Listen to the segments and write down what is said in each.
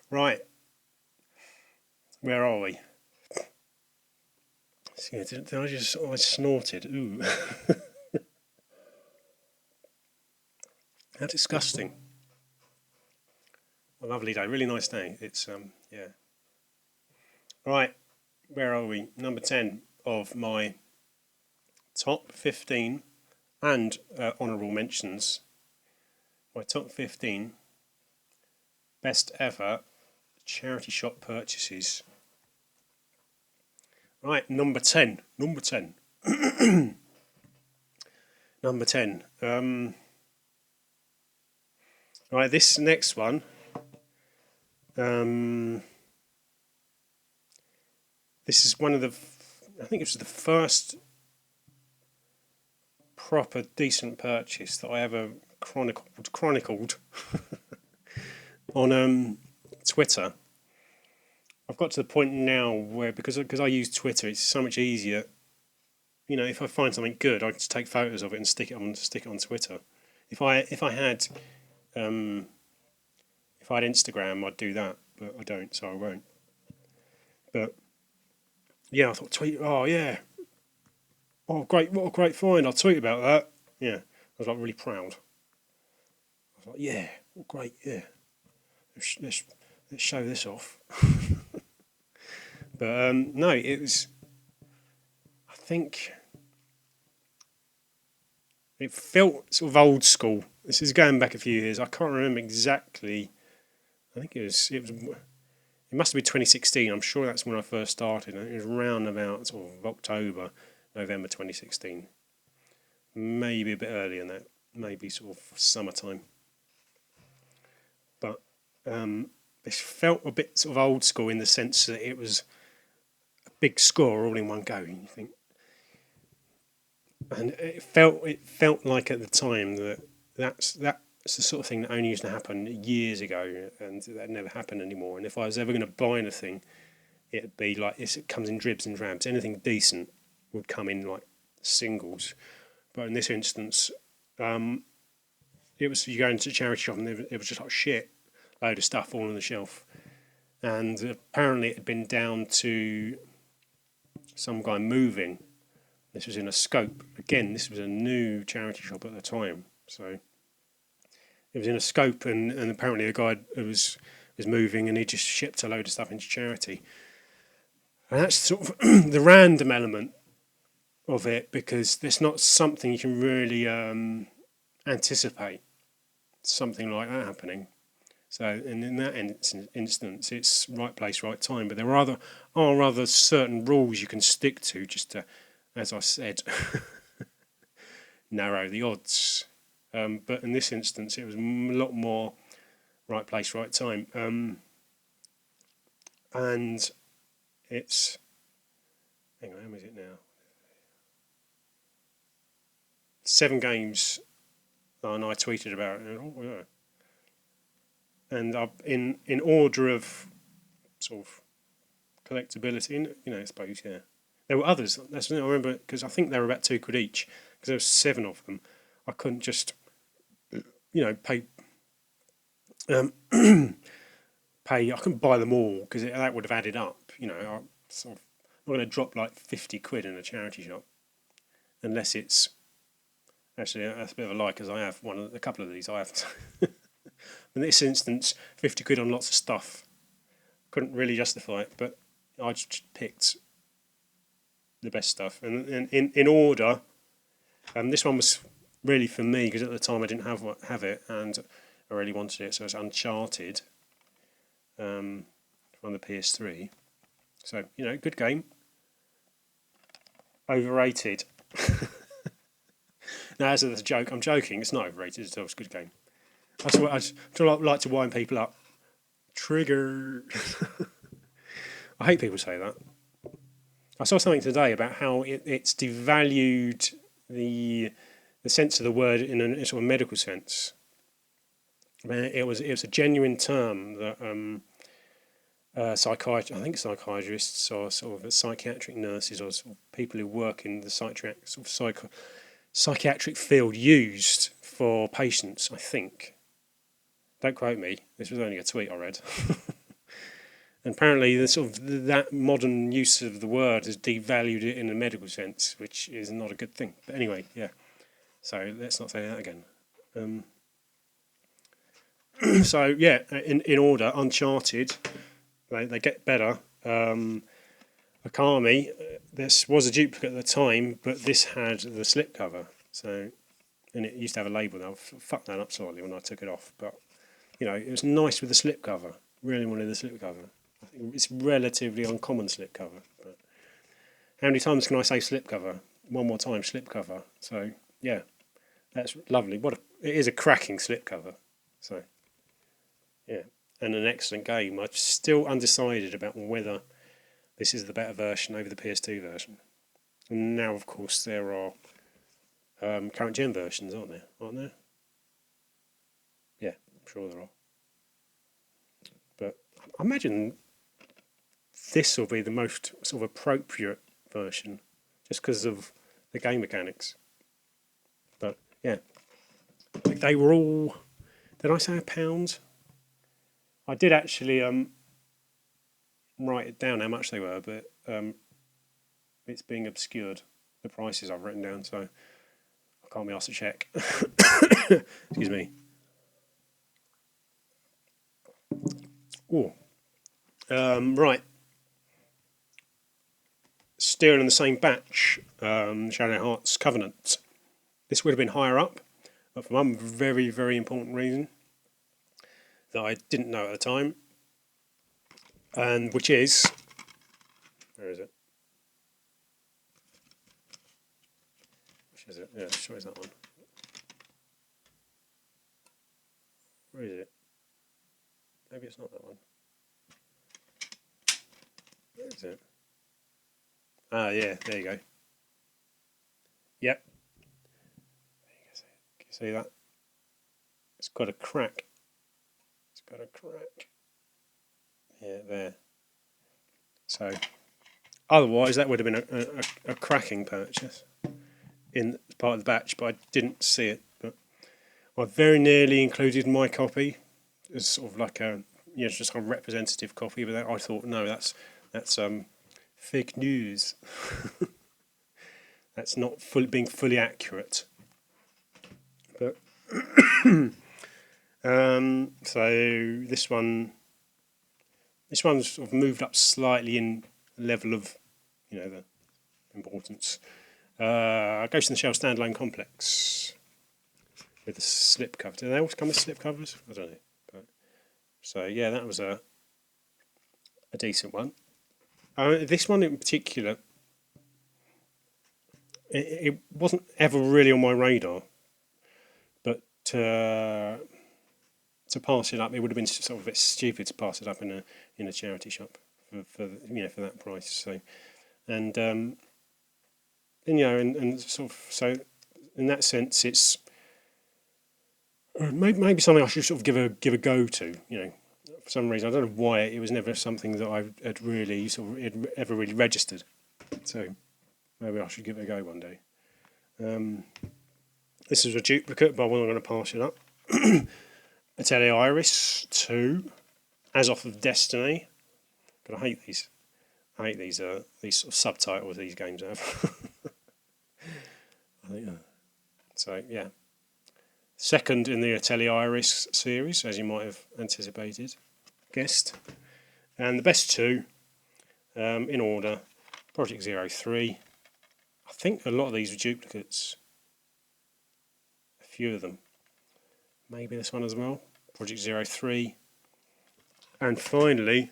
Right, where are we? See, I snorted? Ooh, how disgusting. A lovely day, really nice day. It's yeah. Right, where are we? Number 10 of my top 15 and honourable mentions. My top 15 best ever charity shop purchases. Right, number 10. Number 10. Number 10. Right, this next one. This is one of the. I think it was the first proper decent purchase that I ever chronicled on Twitter. I've got to the point now where because I use Twitter, it's so much easier. You know, if I find something good, I just take photos of it and stick it on Twitter. If I had Instagram, I'd do that, but I don't, so I won't. But yeah, I thought tweet. Oh yeah, oh great, what a great find! I'll tweet about that. Yeah, I was like really proud. I was like, yeah, well, great, yeah. Let's show this off. But no, it was. I think it felt sort of old school. This is going back a few years. I can't remember exactly. I think it must have been 2016. I'm sure that's when I first started. It was around about sort of October, November 2016. Maybe a bit earlier than that. Maybe sort of summertime. But this felt a bit sort of old school in the sense that it was a big score all in one go. You think, and it felt like at the time that's the sort of thing that only used to happen years ago, and that never happened anymore. And if I was ever going to buy anything, it'd be like this. It comes in dribs and drabs. Anything decent would come in like singles, but in this instance, it was you go into a charity shop and it was just like shit, load of stuff all on the shelf, and apparently it had been down to some guy moving. This was in a scope. Again, this was a new charity shop at the time, so it was in a scope, and apparently a guy was moving, and he just shipped a load of stuff into charity. And that's sort of the random element of it, because there's not something you can really anticipate something like that happening. So, and in that instance, it's right place, right time. But there are other certain rules you can stick to, just to, as I said, narrow the odds. But in this instance, it was a lot more right place, right time. And it's, hang on, how is it now? 7 games, and I tweeted about it. And, oh, yeah. And in order of sort of collectability, I suppose, yeah. There were others. That's I remember, because I think they were about £2 each, because there were 7 of them. I couldn't just, pay. Pay. I couldn't buy them all because that would have added up. I sort of I'm not going to drop like £50 in a charity shop unless it's actually that's a bit of a lie, because I have a couple of these. I have. In this instance, £50 on lots of stuff. Couldn't really justify it, but I just picked the best stuff. And in order, this one was really for me, because at the time I didn't have it, and I really wanted it. So it's Uncharted from the PS3. So, good game. Overrated. Now, as a joke, I'm joking. It's not overrated. It's a good game. I like to wind people up. Trigger. I hate people say that. I saw something today about how it's devalued the sense of the word in a sort of medical sense. It was a genuine term that psychiatrists or sort of psychiatric nurses or sort of people who work in the psychiatric field used for patients. I think. Don't quote me. This was only a tweet I read. And apparently, the sort of that modern use of the word has devalued it in a medical sense, which is not a good thing. But anyway, yeah. So let's not say that again. So yeah, in order, Uncharted, they get better. Akami, this was a duplicate at the time, but this had the slipcover. So, and it used to have a label. Now, I fucked that up slightly when I took it off, but you know, it was nice with the slipcover. Really wanted the slipcover. I think it's relatively uncommon slipcover. But how many times can I say slipcover? One more time, slipcover. So yeah, that's lovely. It is a cracking slipcover. So yeah, and an excellent game. I'm still undecided about whether this is the better version over the PS2 version. And now, of course, there are current gen versions, aren't there? Yeah, I'm sure there are. But I imagine this will be the most sort of appropriate version, just because of the game mechanics. But yeah, they were all. Did I say £1? I did actually write it down how much they were, but it's being obscured. The prices I've written down, so I can't be asked to check. Excuse me. Oh, right. Still in the same batch, Shadow Hearts Covenant. This would have been higher up, but for one very, very important reason that I didn't know at the time, and which is, where is it? Which is it? Yeah, sure is that one. Where is it? Maybe it's not that one. Where is it? Ah, yeah, there you go. Yep. Can you see that? It's got a crack. Yeah, there. So, otherwise, that would have been a cracking purchase in part of the batch, but I didn't see it. But I very nearly included my copy as sort of like just a representative copy. But I thought, no, that's fake news. That's not being fully accurate. But so this one's sort of moved up slightly in level of, the importance. Ghost in the Shell standalone complex with a slip cover. Do they always come with slip covers? I don't know. But, so yeah, that was a decent one. This one in particular, it wasn't ever really on my radar, but to pass it up, it would have been sort of a bit stupid to pass it up in a charity shop for that price. So, and sort of so in that sense, it's maybe something I should sort of give a go to. For some reason I don't know why it was never something that I had really ever really registered. So maybe I should give it a go one day. This is a duplicate, but I'm not going to pass it up. Atelier Iris 2, As Off of Destiny. But I hate these. These sort of subtitles these games have. I think, so yeah. Second in the Atelier Iris series, as you might have guessed. And the best two, in order, Project 03. I think a lot of these were duplicates. A few of them. Maybe this one as well. Project 03. And finally,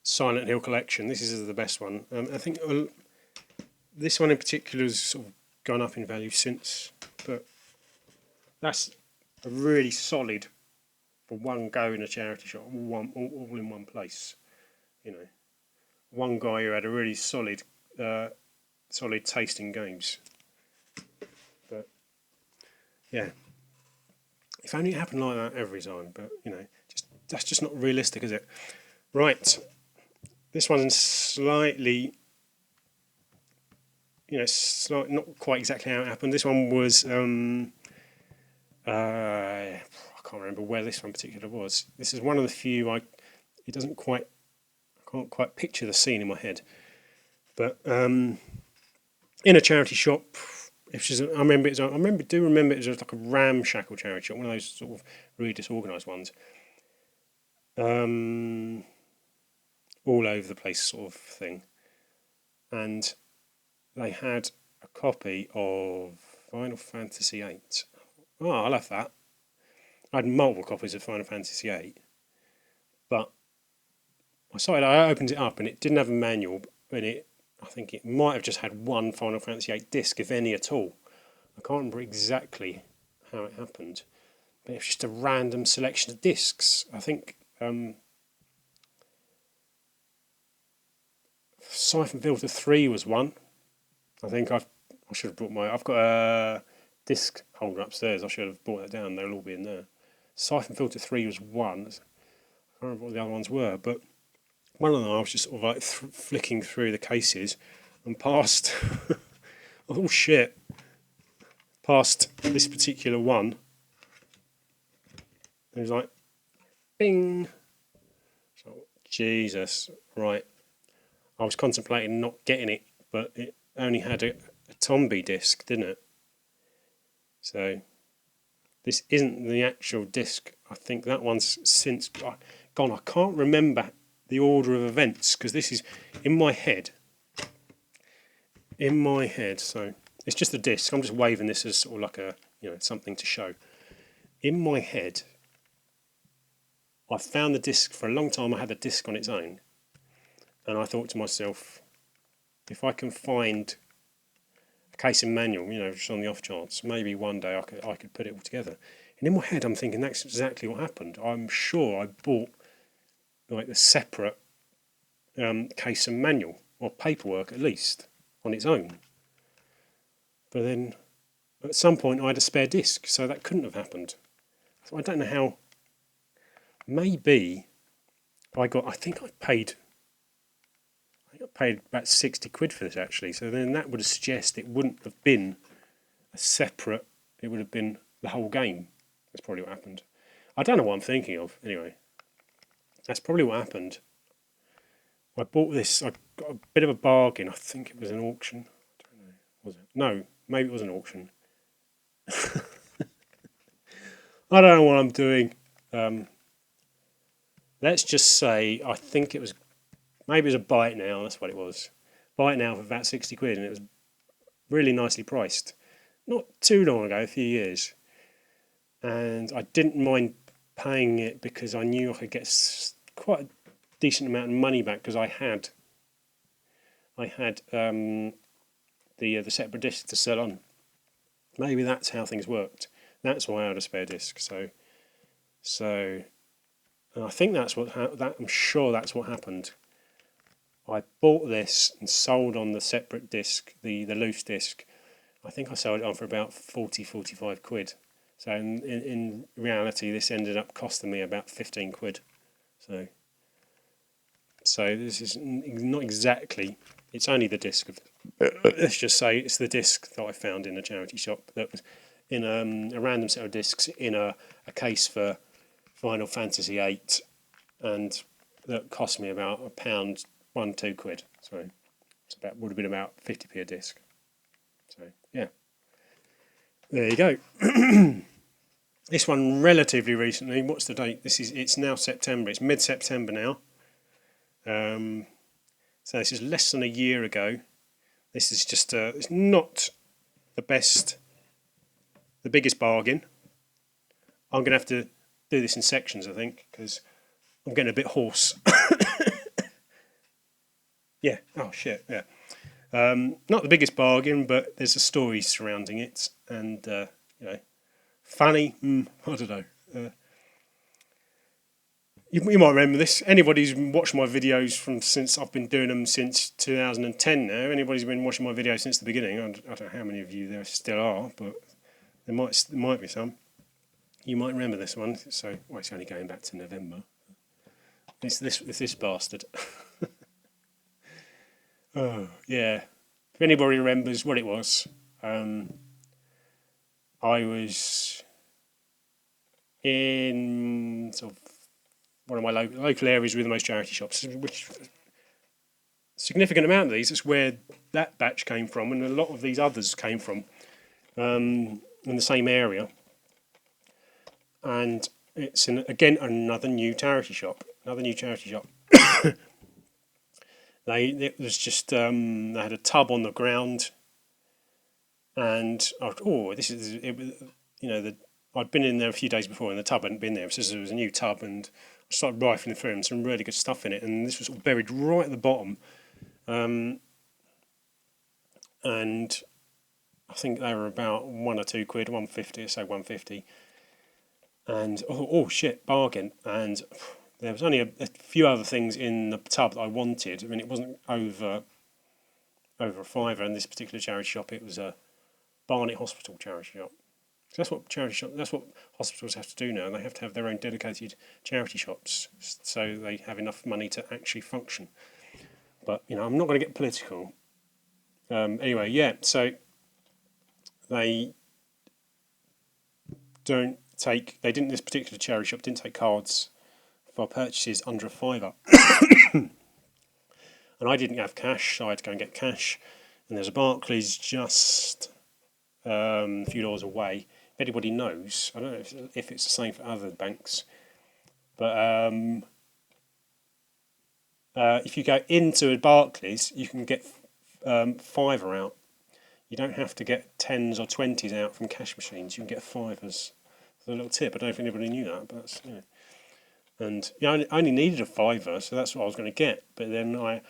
Silent Hill Collection. This is the best one. I think this one in particular has sort of gone up in value since. But that's a really solid, for one go in a charity shop, all in one place. One guy who had a really solid taste in games. But yeah, if only it happened like that every time. But that's just not realistic, is it? Right, this one's slightly, not quite exactly how it happened. This one was I can't can't remember where this one particular was. This is one of the few it doesn't quite, I can't quite picture the scene in my head. But in a charity shop, I remember it was like a ramshackle charity shop, one of those sort of really disorganised ones. All over the place sort of thing. And they had a copy of Final Fantasy VIII. Oh, I love that. I had multiple copies of Final Fantasy VIII, but I opened it up and it didn't have a manual, and I think it might have just had one Final Fantasy VIII disc, if any at all. I can't remember exactly how it happened, but it was just a random selection of discs. I think Siphon Filter 3 was one. I think I should have I've got a disc holder upstairs. I should have brought that down. They'll all be in there. Siphon Filter 3 was one. I can't remember what the other ones were, but one of them I was just sort of like flicking through the cases and past. Oh shit! Past this particular one. It was like, bing. So, Jesus, right. I was contemplating not getting it, but it only had a Tombi disc, didn't it? So this isn't the actual disc. I think that one's since gone. I can't remember the order of events because this is in my head. So it's just a disc. I'm just waving this as sort of like a something to show. In my head, I found the disc for a long time. I had the disc on its own, and I thought to myself, if I can find a case and manual, just on the off chance, maybe one day I could put it all together. And in my head, I'm thinking that's exactly what happened. I'm sure I bought like the separate case and manual, or paperwork at least, on its own. But then at some point I had a spare disc, so that couldn't have happened. So I don't know how. Maybe I think I paid about 60 quid for this actually, so then that would suggest it wouldn't have been a separate, it would have been the whole game. That's probably what happened. I don't know what I'm thinking of, anyway. That's probably what happened. I bought this, I got a bit of a bargain, I think it was an auction. I don't know, was it? No, maybe it was an auction. I don't know what I'm doing. Let's just say, I think it was, maybe it was a buy it now, that's what it was. Buy it now for about 60 quid, and it was really nicely priced. Not too long ago, a few years. And I didn't mind paying it because I knew I could get quite a decent amount of money back because I had the separate disc to sell on. Maybe that's how things worked. That's why I had a spare disc. So and I think that's I'm sure that's what happened. I bought this and sold on the separate disc, the loose disc. I think I sold it on for about 45 quid. So in reality, this ended up costing me about 15 quid. So this is not exactly. It's only the disc of. Let's just say it's the disc that I found in a charity shop that was in a random set of discs in a case for Final Fantasy VIII, and that cost me about £1, 2 quid. So would have been about 50p a disc. So yeah, there you go. This one relatively recently. What's the date? It's now September. It's mid-September now. So this is less than a year ago. This is just it's not the biggest bargain. I'm going to have to do this in sections, I think, because I'm getting a bit hoarse. Yeah. Oh shit. Yeah. Not the biggest bargain, but there's a story surrounding it, and funny. I don't know. You might remember this. Anybody who's watched my videos since I've been doing them since 2010 now. Anybody's been watching my videos since the beginning. I don't know how many of you there still are, but there might be some. You might remember this one. So it's only going back to November. It's this bastard. Oh yeah. If anybody remembers what it was, I was in sort of one of my local areas with the most charity shops, which significant amount of these is where that batch came from, and a lot of these others came from in the same area. And it's again another new charity shop. It was just they had a tub on the ground, and this is it. I'd been in there a few days before, and the tub hadn't been there. So it was a new tub, and I started rifling through, and some really good stuff in it. And this was buried right at the bottom, and I think they were about £1 or £2, £1.50, say £1.50. And shit, bargain. And there was only a few other things in the tub that I wanted. I mean, it wasn't over a £5 in this particular charity shop. It was a Barnet Hospital charity shop. So that's what hospitals have to do now. They have to have their own dedicated charity shops, so they have enough money to actually function. But I'm not going to get political. Anyway, yeah. So they this particular charity shop didn't take cards for purchases under a £5. And I didn't have cash, so I had to go and get cash. And there's a Barclays just a few doors away. If anybody knows, I don't know if it's the same for other banks, but if you go into a Barclays, you can get £5 out. You don't have to get 10s or 20s out from cash machines. You can get £5s. A little tip. I don't know if anybody knew that, but that's, And I only needed a £5, so that's what I was going to get. But then I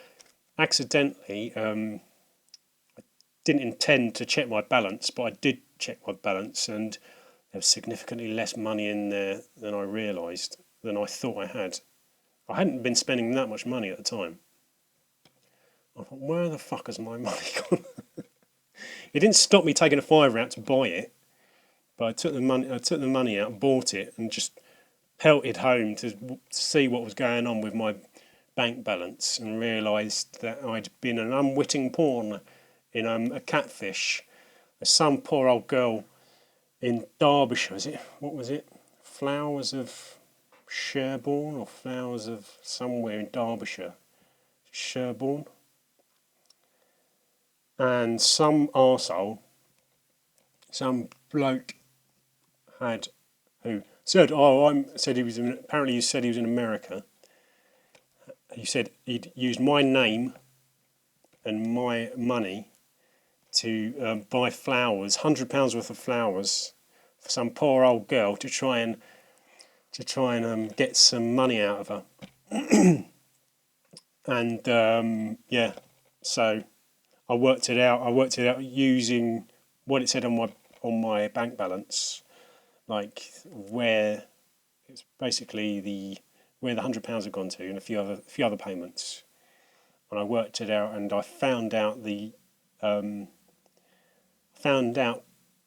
accidentally I didn't intend to check my balance, but I did check my balance, and there was significantly less money in there than I realised, than I thought I had. I hadn't been spending that much money at the time. I thought, where the fuck has my money gone? It didn't stop me taking a £5 out to buy it. But I took the money out and bought it, and just pelted home to see what was going on with my bank balance, and realised that I'd been an unwitting pawn in a catfish. Some poor old girl in Derbyshire, what was it? Flowers of Sherborne, or Flowers of somewhere in Derbyshire. Sherborne. And some arsehole, some bloke who said, apparently he said he was in America. He said he'd used my name and my money to buy flowers, £100 worth of flowers, for some poor old girl to try and get some money out of her. And so I worked it out using what it said on my bank balance. Like where it's basically where the £100 had gone to, and a few other payments, and I worked it out, and I found out the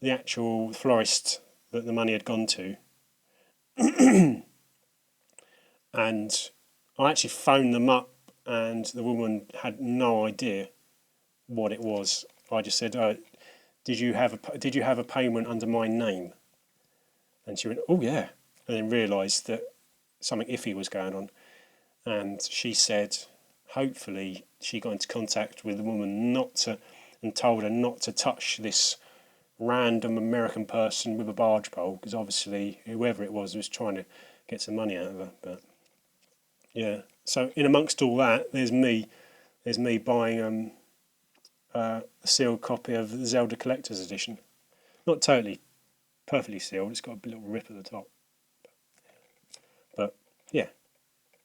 actual florist that the money had gone to, and I actually phoned them up, and the woman had no idea what it was. I just said, "Did you have a payment under my name?" And she went, "Oh yeah," and then realised that something iffy was going on. And she said, hopefully, she got into contact with the woman and told her not to touch this random American person with a barge pole, because obviously whoever it was trying to get some money out of her. But yeah, so in amongst all that, there's me buying a sealed copy of the Zelda Collector's Edition. Not totally perfectly sealed, it's got a little rip at the top. But yeah,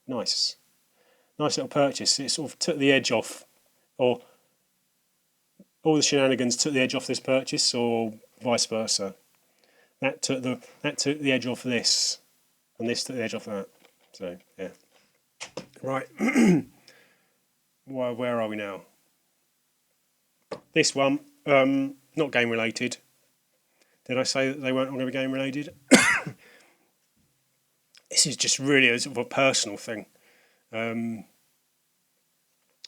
nice little purchase. It sort of took the edge off, or all the shenanigans took the edge off this purchase, or vice versa. That took the edge off this, and this took the edge off that. So yeah, right. Where are we now? This one, not game related. Did I say that they weren't going to be game related? This is just really a sort of a personal thing.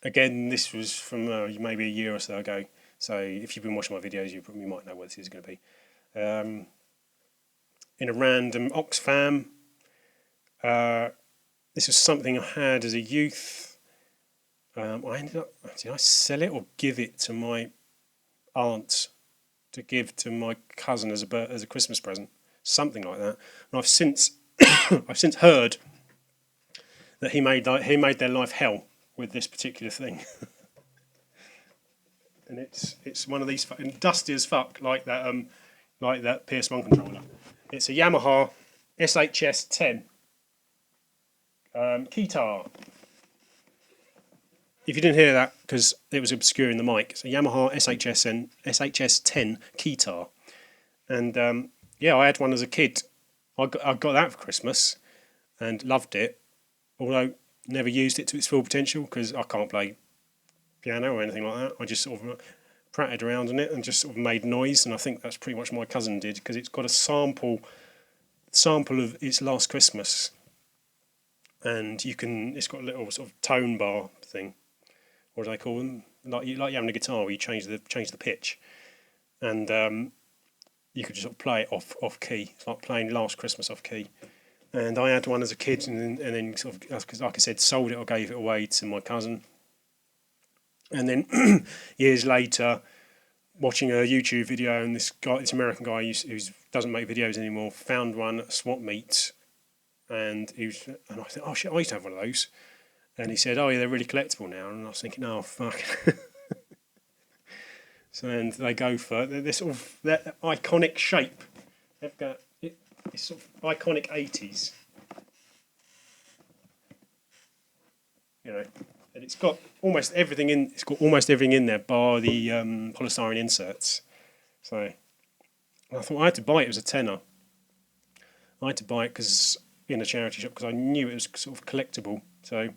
Again, this was from maybe a year or so ago. So if you've been watching my videos, you probably might know what this is going to be. in a random Oxfam. This was something I had as a youth. I ended up, did I sell it or give it to my aunt to give to my cousin as a Christmas present, something like that. And I've since I've since heard that he made their life hell with this particular thing, and it's one of these dusty as fuck like that PS1 controller. It's a Yamaha SHS 10 keytar. If you didn't hear that because it was obscuring the mic, it's a Yamaha SHS 10 keytar, and yeah, I had one as a kid. I got that for Christmas and loved it, although never used it to its full potential because I can't play piano or anything like that. I just sort of pratted around on it and just sort of made noise, and I think that's pretty much what my cousin did because it's got a sample of its Last Christmas, and it's got a little sort of tone bar thing. What do they call them? Like you having a guitar where you change the pitch, and you could just sort of play it off key. It's like playing Last Christmas off key. And I had one as a kid, and then sort of, like I said, sold it or gave it away to my cousin. And then years later, watching a YouTube video, and this American guy who doesn't make videos anymore, found one at a swap meet, and I said, oh shit, I used to have one of those. And he said, oh yeah, they're really collectible now. And I was thinking, oh fuck. So and they go for this sort of that iconic shape. They've got it's sort of iconic 80s. You know, and it's got almost everything in. It's got almost everything in there, bar the polystyrene inserts. So I thought I had to buy it. It was a tenner. I had to buy it because in a charity shop because I knew it was sort of collectible. So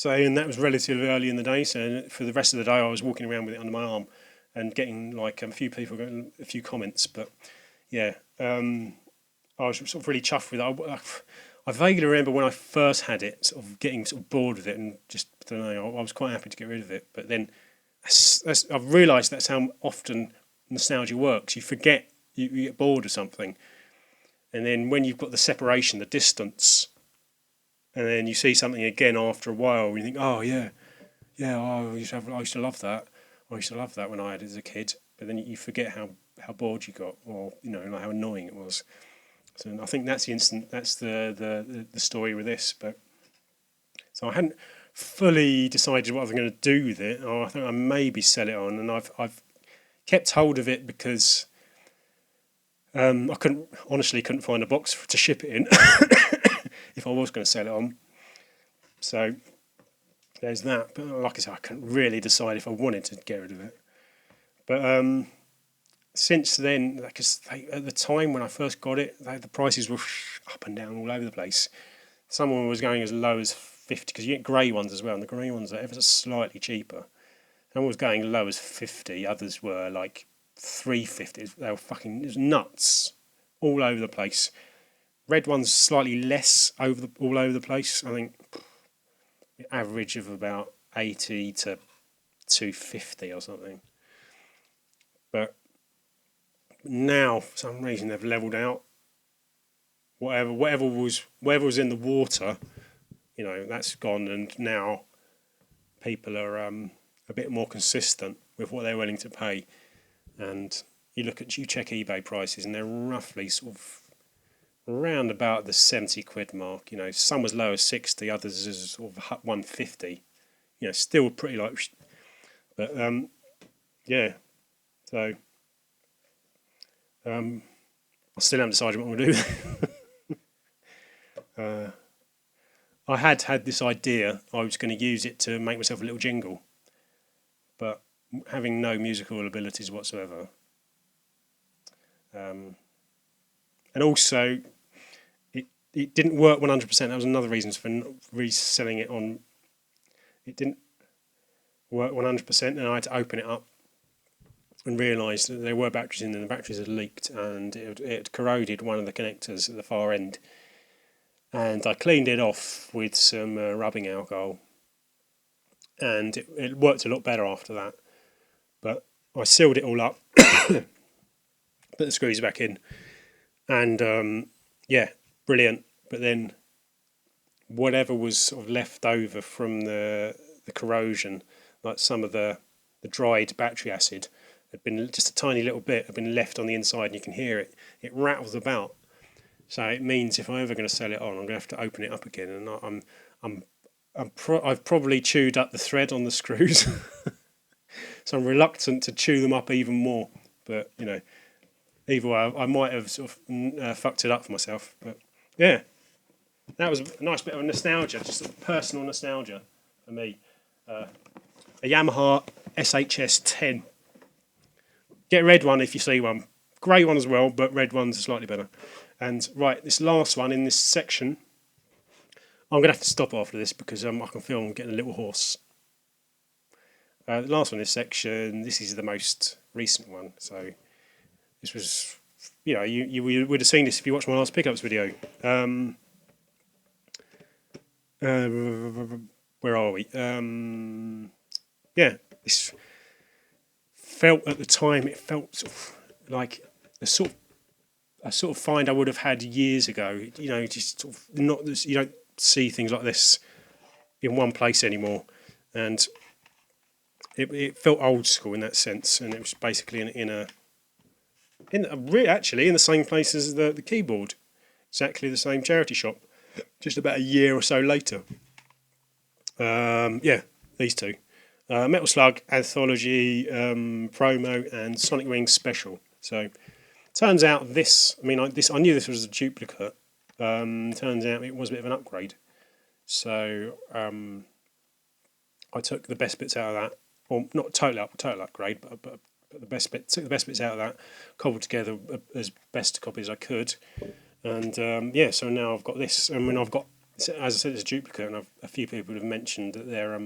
and that was relatively early in the day. So for the rest of the day, I was walking around with it under my arm and getting like a few people getting a few comments. But yeah, I was sort of really chuffed with it. I vaguely remember when I first had it, sort of getting sort of bored with it and just, I don't know, I was quite happy to get rid of it. But then I've realised that's how often nostalgia works. You forget, you get bored of something. And then when you've got the separation, the distance, and then you see something again after a while, you think, oh yeah, oh, I used to love that. I used to love that when I had it as a kid. But then you forget how bored you got, or like how annoying it was. So I think that's the story with this. But so I hadn't fully decided what I was going to do with it. Or I think I maybe sell it on, and I've kept hold of it because I couldn't find a box to ship it in if I was going to sell it on. So there's that. But like I said, I couldn't really decide if I wanted to get rid of it. But since then, because at the time when I first got it, the prices were up and down all over the place. Someone was going as low as 50, because you get grey ones as well, and the grey ones are ever so slightly cheaper. Someone was going as low as 50, others were like 350. They were it was nuts, all over the place. Red ones slightly less all over the place. I think the average of about 80 to 250 or something. But now, for some reason, they've levelled out. Whatever was in the water, that's gone, and now people are a bit more consistent with what they're willing to pay. And you check eBay prices, and they're roughly sort of around about the 70 quid mark. Some as low as 60, others as sort of 150. Still pretty low, but yeah. So I still haven't decided what I'm going to do. I had this idea. I was going to use it to make myself a little jingle, but having no musical abilities whatsoever, and also it didn't work 100%. That was another reason for reselling it on. It didn't work 100%, and I had to open it up and realised that there were batteries in there. The batteries had leaked, and it had corroded one of the connectors at the far end. And I cleaned it off with some rubbing alcohol, and it worked a lot better after that. But I sealed it all up, put the screws back in, and yeah, brilliant. But then whatever was sort of left over from the corrosion, like some of the dried battery acid, had been just a tiny little bit had been left on the inside, and you can hear it. It rattles about. So it means if I'm ever going to sell it on, I'm going to have to open it up again, and I'm I've probably chewed up the thread on the screws, so I'm reluctant to chew them up even more. But either way, I might have sort of fucked it up for myself. But yeah, that was a nice bit of nostalgia, just sort of personal nostalgia for me. A Yamaha SHS 10. Get a red one if you see one. Grey one as well, but red ones are slightly better. And right, this last one in this section, I'm going to have to stop after this because I can feel I'm getting a little hoarse. The last one in this section, this is the most recent one. So this was, you would have seen this if you watched my last pickups video. Where are we? Yeah, this felt at the time, it felt sort of like a sort of find I would have had years ago. Just sort of not this, you don't see things like this in one place anymore, and it felt old school in that sense. And it was basically actually in the same place as the keyboard, exactly the same charity shop, just about a year or so later. Yeah, these two. Metal Slug Anthology Promo and Sonic Ring Special. So turns out this, I knew this was a duplicate. Turns out it was a bit of an upgrade. So I took the best bits out of that, or not total upgrade, but took the best bits out of that, cobbled together as best a copy as I could, and so now I've got this. I mean, I've got, as I said, it's a duplicate, and a few people have mentioned that they're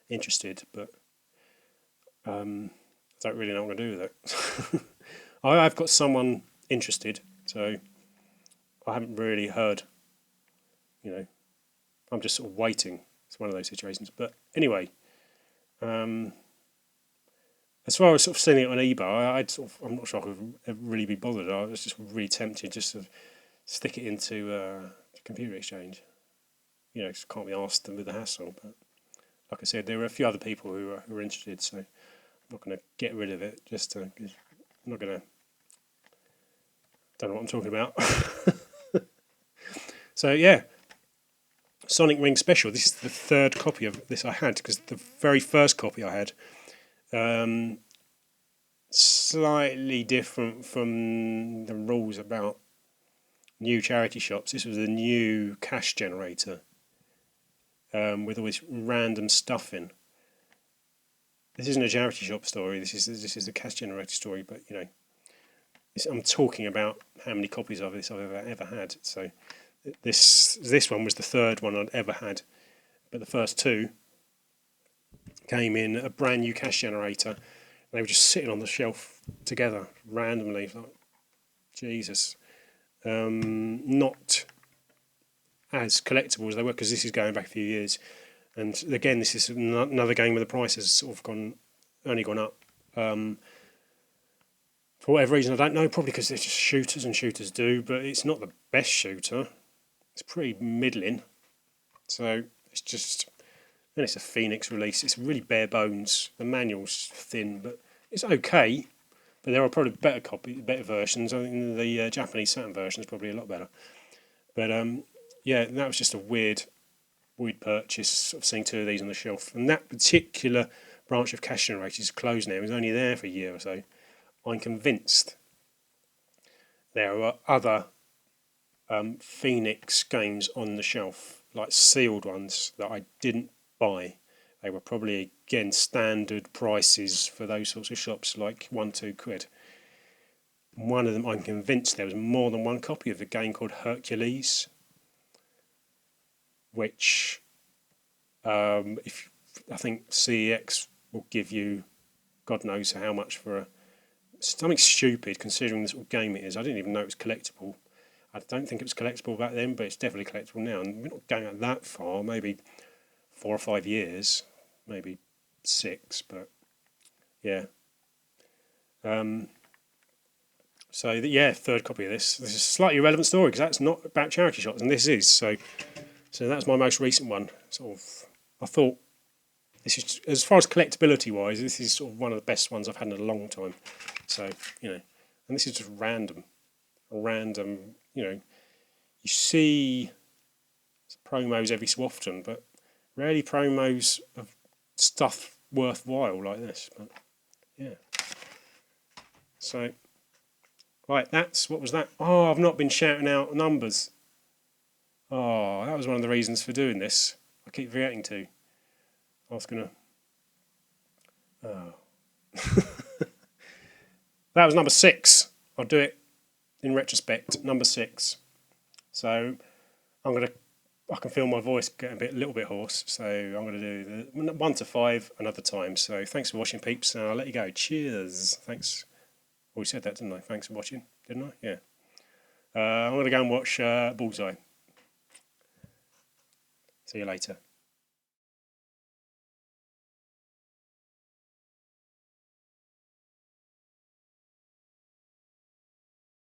interested, but I don't really know what I'm going to do with it. I've got someone interested, so I haven't really heard. I'm just sort of waiting. It's one of those situations. But anyway, as far as sort of selling it on eBay, I'm not sure I could ever really be bothered. I was just really tempted just to stick it into Computer Exchange. Just can't be asked with the hassle. But like I said, there were a few other people who were interested, so I'm not going to get rid of it. I'm not going to. Don't know what I'm talking about. So yeah. Sonic Ring Special. This is the third copy of this I had, because the very first copy I had, slightly different from the rules about new charity shops. This was a new cash generator with all this random stuff in. This isn't a charity shop story. This is a cash generator story. But I'm talking about how many copies of this I've ever had. So. This one was the third one I'd ever had, but the first two came in a brand new cash generator. They were just sitting on the shelf together randomly. Like, Jesus, not as collectible as they were, because this is going back a few years. And again, this is another game where the price has sort of only gone up. For whatever reason, I don't know. Probably because they're just shooters, and shooters do. But it's not the best shooter. It's pretty middling, so it's just, and it's a Phoenix release. It's really bare bones. The manual's thin, but it's okay. But there are probably better versions. I think the Japanese Saturn version is probably a lot better. But yeah, that was just a weird purchase. Sort of seeing two of these on the shelf, and that particular branch of cash generators is closed now. It was only there for a year or so. I'm convinced there are other Phoenix games on the shelf, like sealed ones that I didn't buy. They were probably, again, standard prices for those sorts of shops, like £1-2. One of them, I'm convinced there was more than one copy of a game called Hercules, which if I think CEX will give you God knows how much for something stupid, considering the sort of game it is. I didn't even know it was collectible. I don't think it was collectible back then, but it's definitely collectible now. And we're not going out that far, maybe 4 or 5 years, maybe 6, but yeah. So So yeah, third copy of this. This is a slightly irrelevant story because that's not about charity shots, and this is. So that's my most recent one. Sort of, I thought this is, as far as collectability wise, this is sort of one of the best ones I've had in a long time. So and this is just random. You see promos every so often, but rarely promos of stuff worthwhile like this. But yeah. So, right, what was that? Oh, I've not been shouting out numbers. Oh, that was one of the reasons for doing this. I keep forgetting to. I was gonna. Oh. That was number 6. I'll do it in retrospect. Number 6. So I can feel my voice getting a little bit hoarse. So I'm gonna do the 1 to 5 another time. So thanks for watching, peeps. And I'll let you go. Cheers. Thanks. Oh, we said that, didn't I? Thanks for watching, didn't I? Yeah. I'm gonna go and watch Bullseye. See you later.